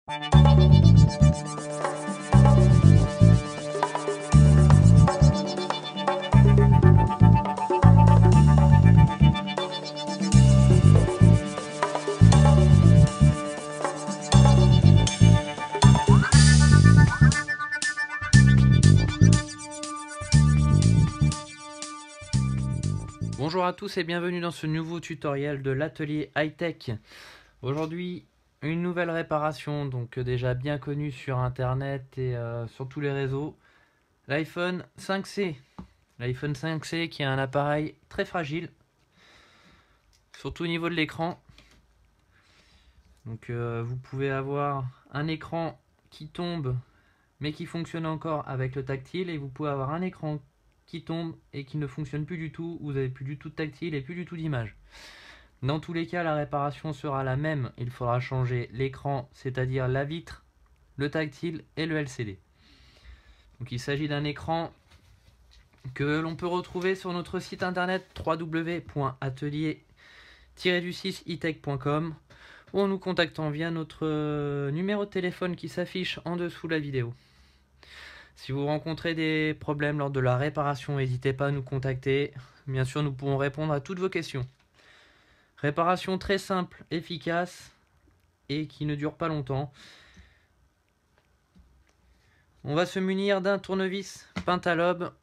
Bonjour à tous et bienvenue dans ce nouveau tutoriel de l'atelier high-tech. Aujourd'hui, une nouvelle réparation, donc déjà bien connue sur internet et sur tous les réseaux. L'iPhone 5C. L'iPhone 5C qui est un appareil très fragile, surtout au niveau de l'écran. Donc vous pouvez avoir un écran qui tombe mais qui fonctionne encore avec le tactile, et vous pouvez avoir un écran qui tombe et qui ne fonctionne plus du tout, vous n'avez plus du tout de tactile et plus du tout d'image. Dans tous les cas, la réparation sera la même, il faudra changer l'écran, c'est-à-dire la vitre, le tactile et le LCD. Donc il s'agit d'un écran que l'on peut retrouver sur notre site internet www.atelier-du6itech.com ou en nous contactant via notre numéro de téléphone qui s'affiche en dessous de la vidéo. Si vous rencontrez des problèmes lors de la réparation, n'hésitez pas à nous contacter. Bien sûr, nous pourrons répondre à toutes vos questions. Réparation très simple, efficace et qui ne dure pas longtemps. On va se munir d'un tournevis pentalobe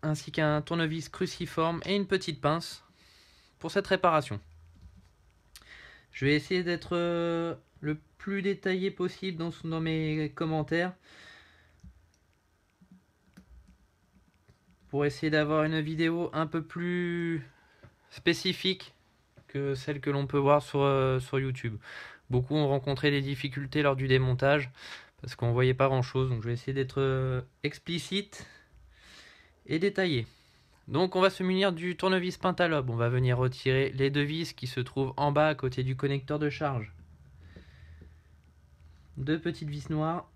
ainsi qu'un tournevis cruciforme et une petite pince pour cette réparation. Je vais essayer d'être le plus détaillé possible dans mes commentaires pour essayer d'avoir une vidéo un peu plus spécifique que celle que l'on peut voir sur YouTube. Beaucoup ont rencontré des difficultés lors du démontage parce qu'on ne voyait pas grand chose, donc je vais essayer d'être explicite et détaillé. Donc on va se munir du tournevis pentalobe. On va venir retirer les deux vis qui se trouvent en bas à côté du connecteur de charge. Deux petites vis noires.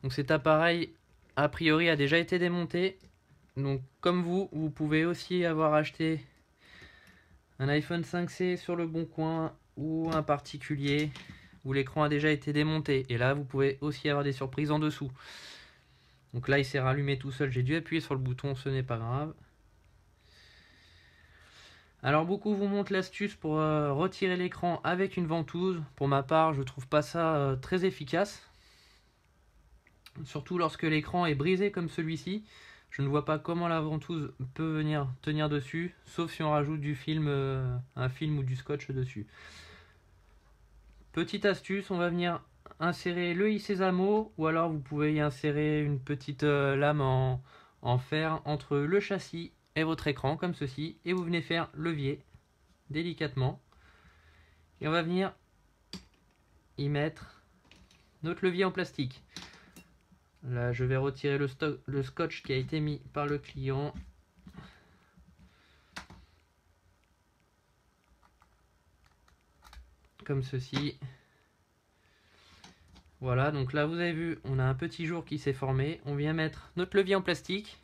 Donc cet appareil a priori a déjà été démonté. Donc comme vous pouvez aussi avoir acheté un iPhone 5C sur le bon coin ou un particulier où l'écran a déjà été démonté. Et là vous pouvez aussi avoir des surprises en dessous. Donc là il s'est rallumé tout seul, j'ai dû appuyer sur le bouton, ce n'est pas grave. Alors beaucoup vous montrent l'astuce pour retirer l'écran avec une ventouse. Pour ma part, je trouve pas ça très efficace. Surtout lorsque l'écran est brisé comme celui-ci. Je ne vois pas comment la ventouse peut venir tenir dessus, sauf si on rajoute du film, un film ou du scotch dessus. Petite astuce, on va venir insérer le i-Sésamo, ou alors vous pouvez y insérer une petite lame en fer entre le châssis et votre écran, comme ceci, et vous venez faire levier délicatement. Et on va venir y mettre notre levier en plastique. Là, je vais retirer le scotch qui a été mis par le client. Comme ceci. Voilà, donc là, vous avez vu, on a un petit jour qui s'est formé. On vient mettre notre levier en plastique.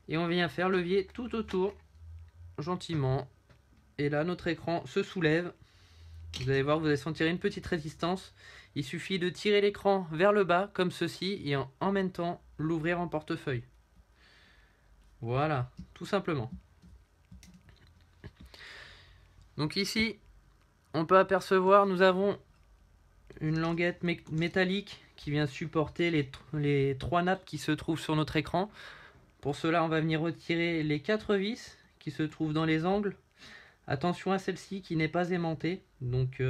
Et on vient faire levier tout autour, gentiment. Et là, notre écran se soulève. Vous allez voir, vous allez sentir une petite résistance. Il suffit de tirer l'écran vers le bas, comme ceci, et en même temps, l'ouvrir en portefeuille. Voilà, tout simplement. Donc ici, on peut apercevoir, nous avons une languette métallique qui vient supporter les trois nappes qui se trouvent sur notre écran. Pour cela, on va venir retirer les 4 vis qui se trouvent dans les angles. Attention à celle-ci qui n'est pas aimantée, donc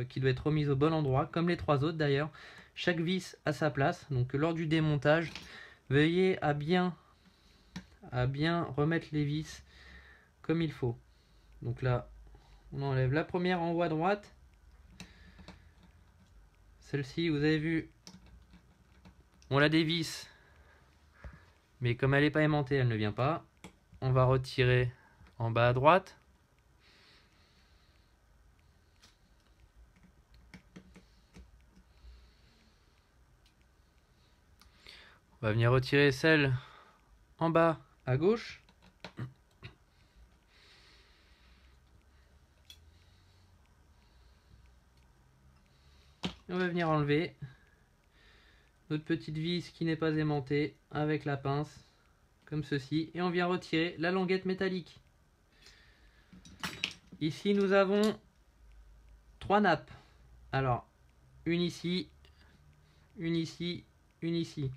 qui doit être remise au bon endroit, comme les 3 autres d'ailleurs. Chaque vis à sa place, donc lors du démontage, veuillez à bien remettre les vis comme il faut. Donc là, on enlève la première en haut à droite. Celle-ci, vous avez vu, on la dévisse, mais comme elle n'est pas aimantée, elle ne vient pas. On va retirer en bas à droite. On va venir retirer celle en bas à gauche. Et on va venir enlever notre petite vis qui n'est pas aimantée avec la pince, comme ceci. Et on vient retirer la languette métallique. Ici, nous avons 3 nappes. Alors, une ici, une ici, une ici.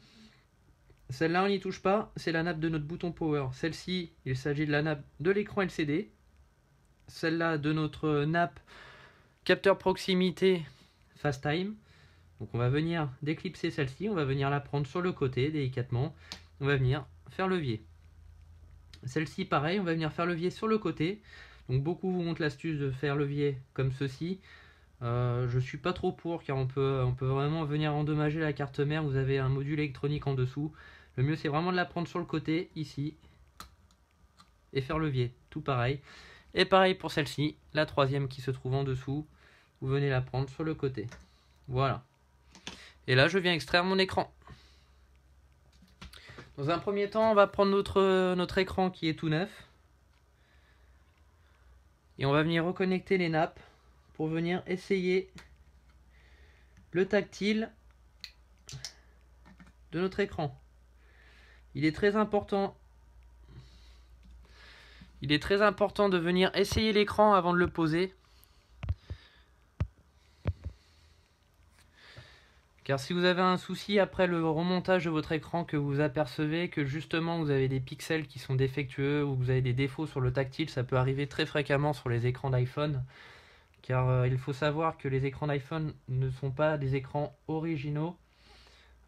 Celle-là, on n'y touche pas, c'est la nappe de notre bouton power. Celle-ci, il s'agit de la nappe de l'écran LCD. Celle-là, de notre nappe capteur proximité FaceTime. Donc on va venir déclipser celle-ci, on va venir la prendre sur le côté délicatement. On va venir faire levier. Celle-ci, pareil, on va venir faire levier sur le côté. Donc beaucoup vous montrent l'astuce de faire levier comme ceci. Je suis pas trop pour, car on peut vraiment venir endommager la carte mère. Vous avez un module électronique en dessous. Le mieux c'est vraiment de la prendre sur le côté ici et faire levier, tout pareil. Et pareil pour celle-ci, la troisième qui se trouve en dessous, vous venez la prendre sur le côté. Voilà. Et là je viens extraire mon écran. Dans un premier temps, on va prendre notre écran qui est tout neuf et on va venir reconnecter les nappes pour venir essayer le tactile de notre écran. Il est très important de venir essayer l'écran avant de le poser. Car si vous avez un souci après le remontage de votre écran, que vous apercevez que justement vous avez des pixels qui sont défectueux ou que vous avez des défauts sur le tactile, ça peut arriver très fréquemment sur les écrans d'iPhone. Car il faut savoir que les écrans d'iPhone ne sont pas des écrans originaux.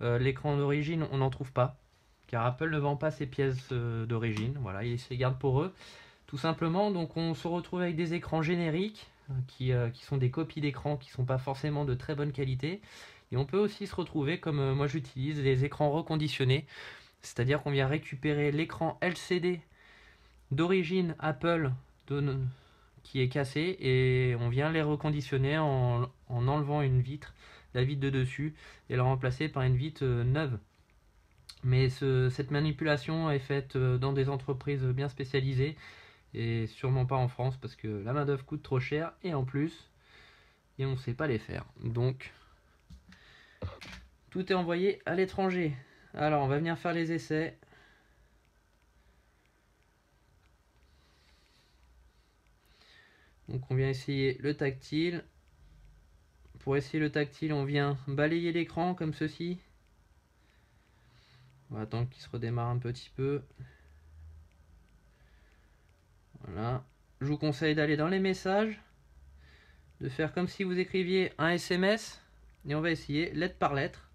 L'écran d'origine, on n'en trouve pas. Car Apple ne vend pas ses pièces d'origine. Voilà, ils se les gardent pour eux. Tout simplement, donc on se retrouve avec des écrans génériques qui sont des copies d'écran qui ne sont pas forcément de très bonne qualité. Et on peut aussi se retrouver, comme moi j'utilise, les écrans reconditionnés. C'est-à-dire qu'on vient récupérer l'écran LCD d'origine Apple qui est cassé et on vient les reconditionner en enlevant une vitre, la vitre de dessus, et la remplacer par une vitre neuve. Mais cette manipulation est faite dans des entreprises bien spécialisées et sûrement pas en France parce que la main d'œuvre coûte trop cher et en plus, et on ne sait pas les faire. Donc, tout est envoyé à l'étranger. Alors, on va venir faire les essais. Donc, on vient essayer le tactile. Pour essayer le tactile, on vient balayer l'écran comme ceci. On va attendre qu'il se redémarre un petit peu. Voilà. Je vous conseille d'aller dans les messages, de faire comme si vous écriviez un SMS, et on va essayer lettre par lettre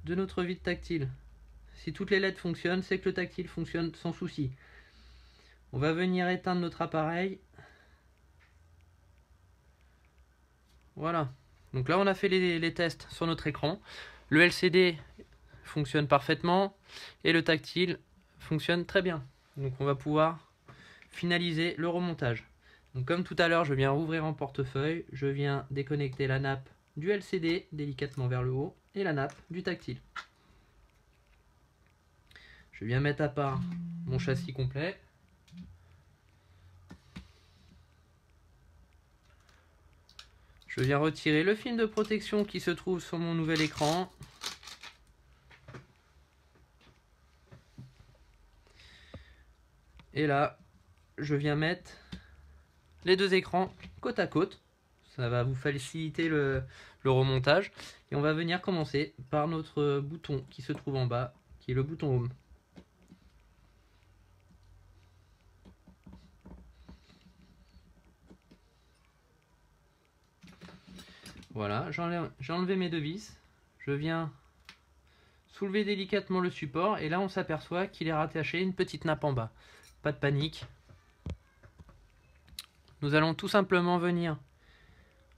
de notre vitre tactile. Si toutes les lettres fonctionnent, c'est que le tactile fonctionne sans souci. On va venir éteindre notre appareil. Voilà. Donc là, on a fait les tests sur notre écran. Le LCD fonctionne parfaitement et le tactile fonctionne très bien. Donc on va pouvoir finaliser le remontage. Donc comme tout à l'heure, je viens ouvrir en portefeuille, je viens déconnecter la nappe du LCD délicatement vers le haut et la nappe du tactile. Je viens mettre à part mon châssis complet. Je viens retirer le film de protection qui se trouve sur mon nouvel écran. Et là, je viens mettre les deux écrans côte à côte. Ça va vous faciliter le remontage. Et on va venir commencer par notre bouton qui se trouve en bas, qui est le bouton Home. Voilà, j'ai enlevé mes deux vis. Je viens soulever délicatement le support et là on s'aperçoit qu'il est rattaché à une petite nappe en bas. Pas de panique. Nous allons tout simplement venir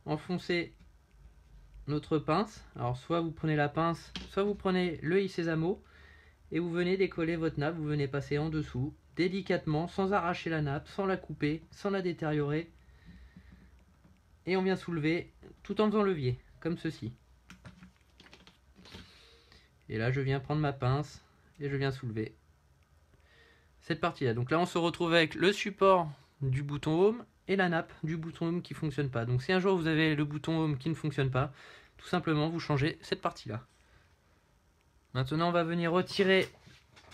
enfoncer notre pince. Alors soit vous prenez la pince, soit vous prenez le i-sésamo et vous venez décoller votre nappe, vous venez passer en dessous délicatement, sans arracher la nappe, sans la couper, sans la détériorer. Et on vient soulever tout en faisant levier, comme ceci. Et là je viens prendre ma pince et je viens soulever cette partie là. Donc là on se retrouve avec le support du bouton Home et la nappe du bouton home qui ne fonctionne pas. Donc si un jour vous avez le bouton home qui ne fonctionne pas, tout simplement vous changez cette partie-là. Maintenant on va venir retirer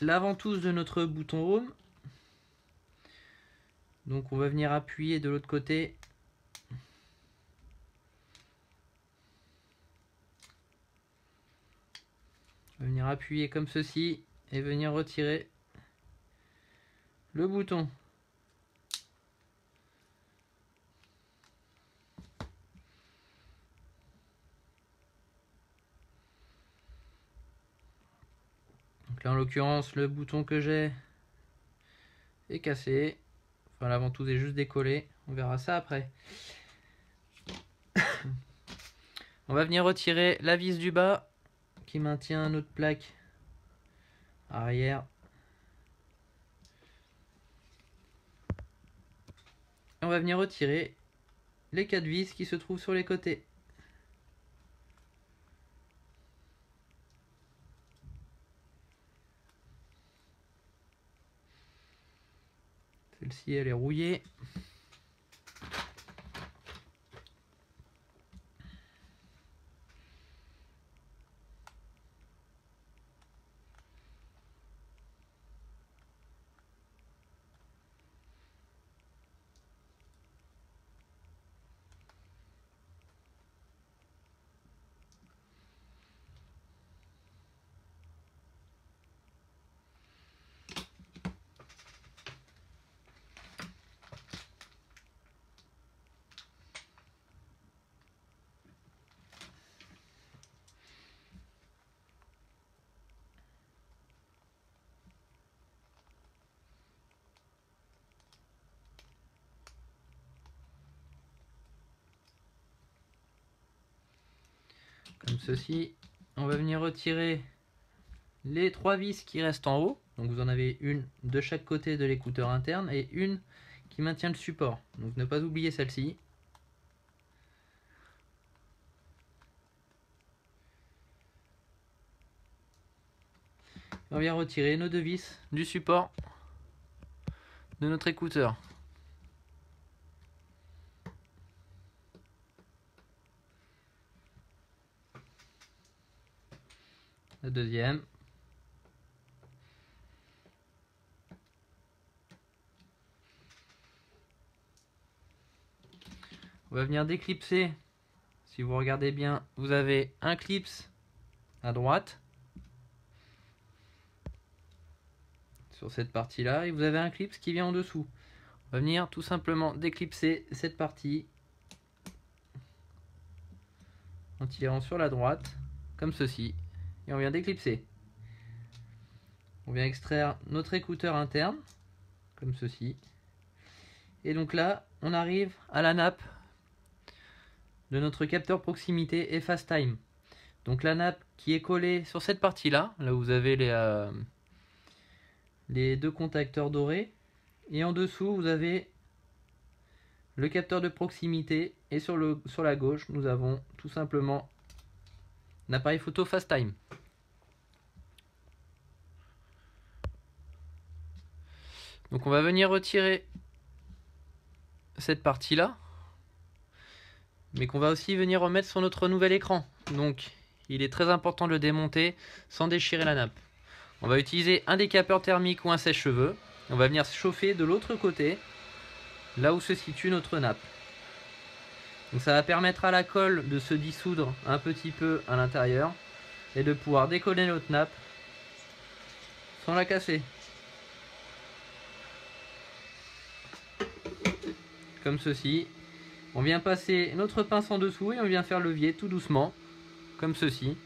la ventouse de notre bouton home. Donc on va venir appuyer de l'autre côté. On va venir appuyer comme ceci et venir retirer le bouton. Donc là en l'occurrence le bouton que j'ai est cassé. Enfin la ventouse est juste décollée. On verra ça après. On va venir retirer la vis du bas qui maintient notre plaque arrière. Et on va venir retirer les 4 vis qui se trouvent sur les côtés. Celle-ci elle est rouillée. Comme ceci. On va venir retirer les 3 vis qui restent en haut. Donc vous en avez une de chaque côté de l'écouteur interne et une qui maintient le support. Donc ne pas oublier celle-ci. On vient retirer nos 2 vis du support de notre écouteur. La deuxième. On va venir déclipser. Si vous regardez bien, vous avez un clips à droite sur cette partie-là et vous avez un clips qui vient en dessous. On va venir tout simplement déclipser cette partie en tirant sur la droite comme ceci et on vient déclipser. On vient extraire notre écouteur interne comme ceci et donc là on arrive à la nappe de notre capteur proximité et fast time. Donc la nappe qui est collée sur cette partie là où vous avez les 2 contacteurs dorés et en dessous vous avez le capteur de proximité et sur la gauche nous avons tout simplement l'appareil photo fast time. Donc on va venir retirer cette partie là mais qu'on va aussi venir remettre sur notre nouvel écran. Donc il est très important de le démonter sans déchirer la nappe. On va utiliser un décapeur thermique ou un sèche-cheveux. On va venir chauffer de l'autre côté, là où se situe notre nappe. Donc ça va permettre à la colle de se dissoudre un petit peu à l'intérieur et de pouvoir décoller notre nappe sans la casser. Comme ceci. On vient passer notre pince en dessous et on vient faire levier tout doucement, comme ceci.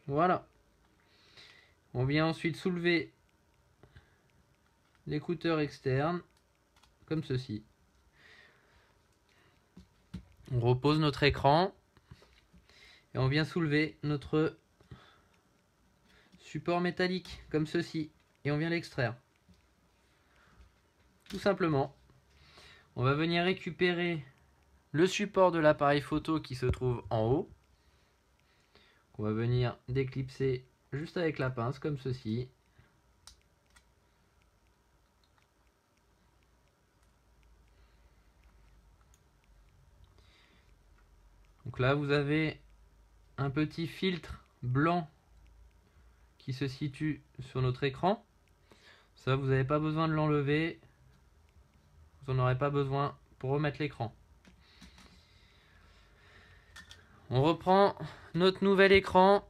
Voilà. On vient ensuite soulever l'écouteur externe, comme ceci. On repose notre écran et on vient soulever notre support métallique, comme ceci, et on vient l'extraire. Tout simplement. On va venir récupérer le support de l'appareil photo qui se trouve en haut. On va venir déclipser juste avec la pince, comme ceci. Donc là vous avez un petit filtre blanc qui se situe sur notre écran. Ça, vous n'avez pas besoin de l'enlever. Vous n'en aurez pas besoin pour remettre l'écran. On reprend notre nouvel écran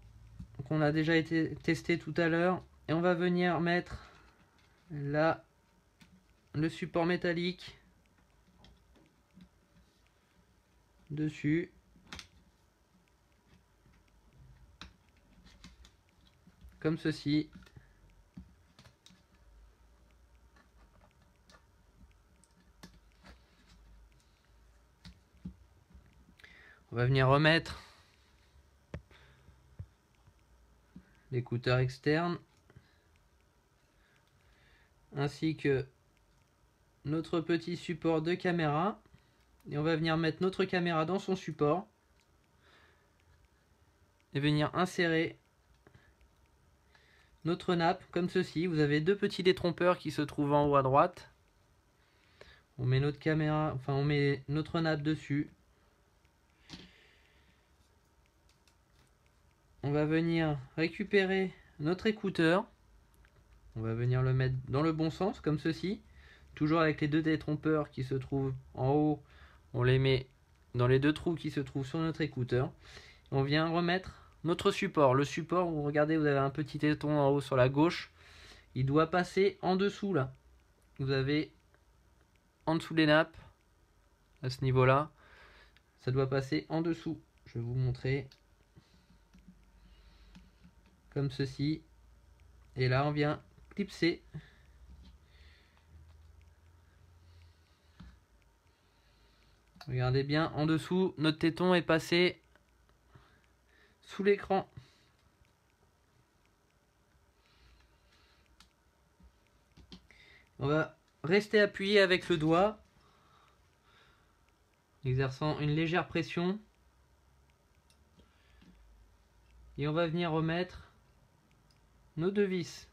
qu'on a déjà été testé tout à l'heure et on va venir mettre là le support métallique dessus. Comme ceci. On va venir remettre l'écouteur externe ainsi que notre petit support de caméra et on va venir mettre notre caméra dans son support et venir insérer notre nappe comme ceci. Vous avez deux petits détrompeurs qui se trouvent en haut à droite. On met notre caméra, enfin on met notre nappe dessus. On va venir récupérer notre écouteur. On va venir le mettre dans le bon sens comme ceci. Toujours avec les deux détrompeurs qui se trouvent en haut. On les met dans les deux trous qui se trouvent sur notre écouteur. On vient remettre notre support. Le support, vous regardez, vous avez un petit téton en haut sur la gauche. Il doit passer en dessous là. Vous avez en dessous des nappes, à ce niveau-là. Ça doit passer en dessous. Je vais vous montrer. Comme ceci. Et là, on vient clipser. Regardez bien, en dessous, notre téton est passé sous l'écran. On va rester appuyé avec le doigt, exerçant une légère pression. Et on va venir remettre nos deux vis.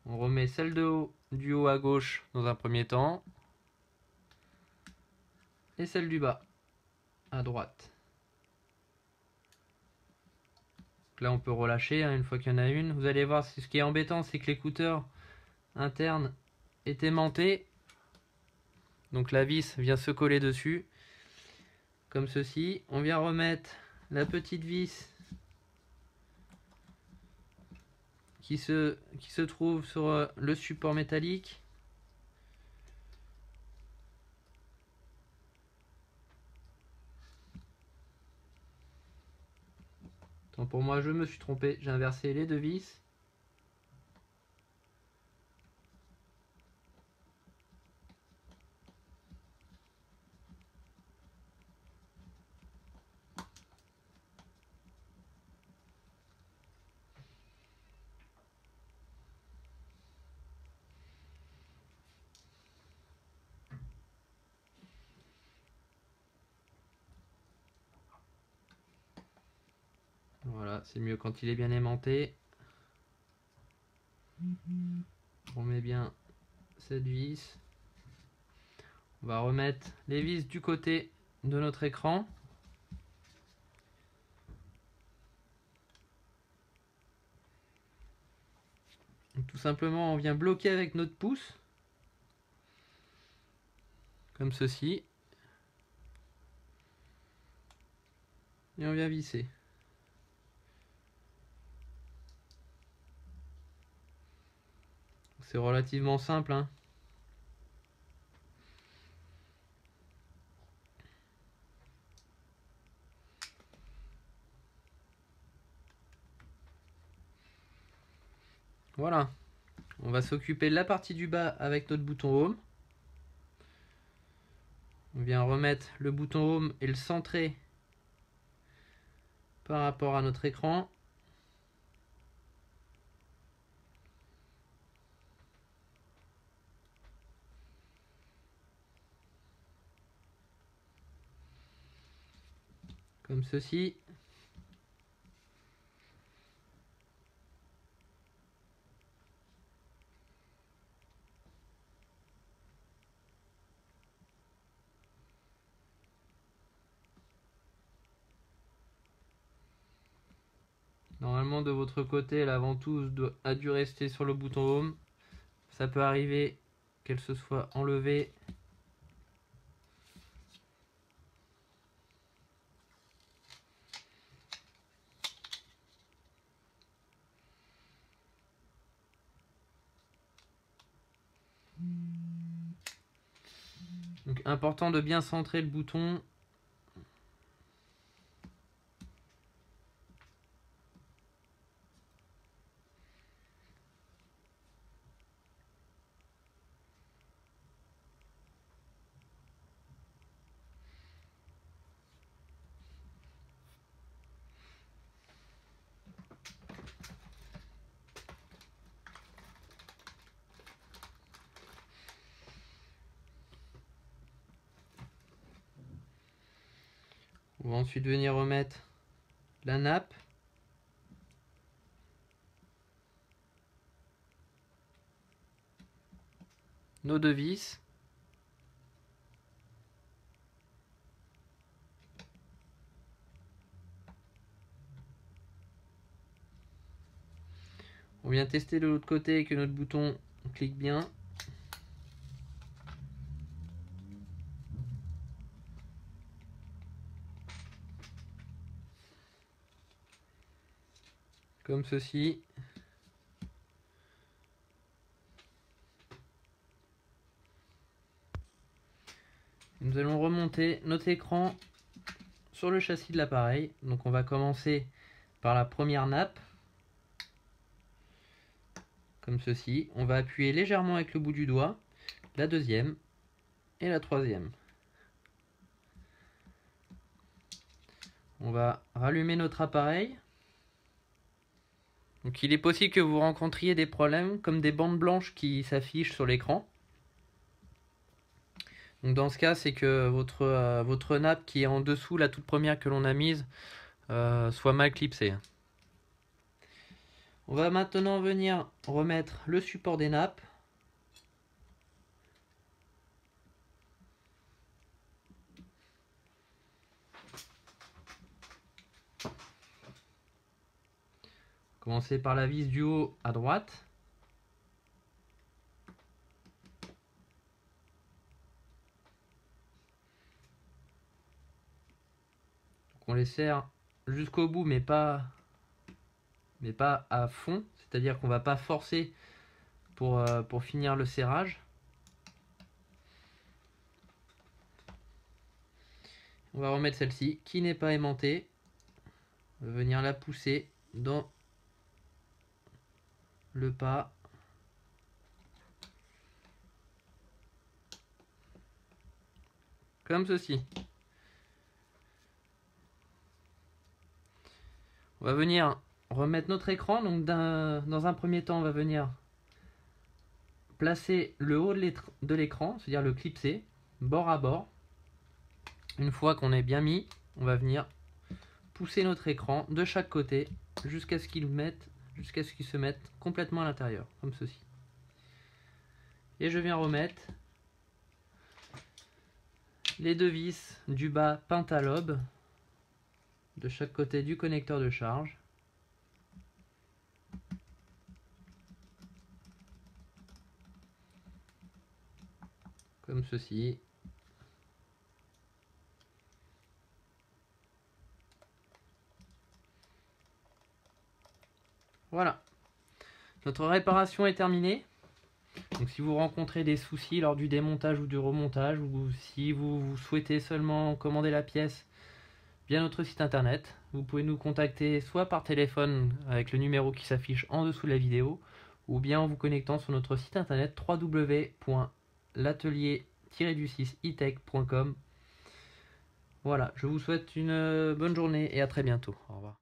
On remet celle du haut à gauche dans un premier temps. Et celle du bas à droite. Donc là on peut relâcher hein, une fois qu'il y en a une. Vous allez voir, ce qui est embêtant, c'est que l'écouteur interne est aimanté. Donc la vis vient se coller dessus. Comme ceci. On vient remettre la petite vis qui se trouve sur le support métallique. Tant pour moi, je me suis trompé, j'ai inversé les deux vis. Voilà, c'est mieux quand il est bien aimanté. On met bien cette vis. On va remettre les vis du côté de notre écran. Donc, tout simplement, on vient bloquer avec notre pouce. Comme ceci. Et on vient visser. C'est relativement simple, hein. Voilà. On va s'occuper de la partie du bas avec notre bouton Home. On vient remettre le bouton Home et le centrer par rapport à notre écran. Comme ceci. Normalement de votre côté la ventouse a dû rester sur le bouton home. Ça peut arriver qu'elle se soit enlevée. Donc important de bien centrer le bouton. On va ensuite venir remettre la nappe. Nos deux vis. On vient tester de l'autre côté que notre bouton clique bien. Comme ceci. Nous allons remonter notre écran sur le châssis de l'appareil. Donc on va commencer par la première nappe. Comme ceci. On va appuyer légèrement avec le bout du doigt. La deuxième et la troisième. On va rallumer notre appareil. Donc il est possible que vous rencontriez des problèmes comme des bandes blanches qui s'affichent sur l'écran. Donc dans ce cas, c'est que votre nappe qui est en dessous, la toute première que l'on a mise, soit mal clipsée. On va maintenant venir remettre le support des nappes. Commencer par la vis du haut à droite. Donc on les serre jusqu'au bout, mais pas à fond. C'est-à-dire qu'on ne va pas forcer pour finir le serrage. On va remettre celle-ci qui n'est pas aimantée. On va venir la pousser dans le pas. Comme ceci. On va venir remettre notre écran. Donc dans un premier temps, on va venir placer le haut de l'écran, c'est-à-dire le clipser, bord à bord. Une fois qu'on est bien mis, on va venir pousser notre écran de chaque côté jusqu'à ce qu'il se mette complètement à l'intérieur, comme ceci. Et je viens remettre les deux vis du bas peintes à l'aube de chaque côté du connecteur de charge. Comme ceci. Voilà. Notre réparation est terminée. Donc si vous rencontrez des soucis lors du démontage ou du remontage, ou si vous souhaitez seulement commander la pièce via notre site internet, vous pouvez nous contacter soit par téléphone avec le numéro qui s'affiche en dessous de la vidéo, ou bien en vous connectant sur notre site internet www.l'atelier-du6itech.com. Voilà, je vous souhaite une bonne journée et à très bientôt. Au revoir.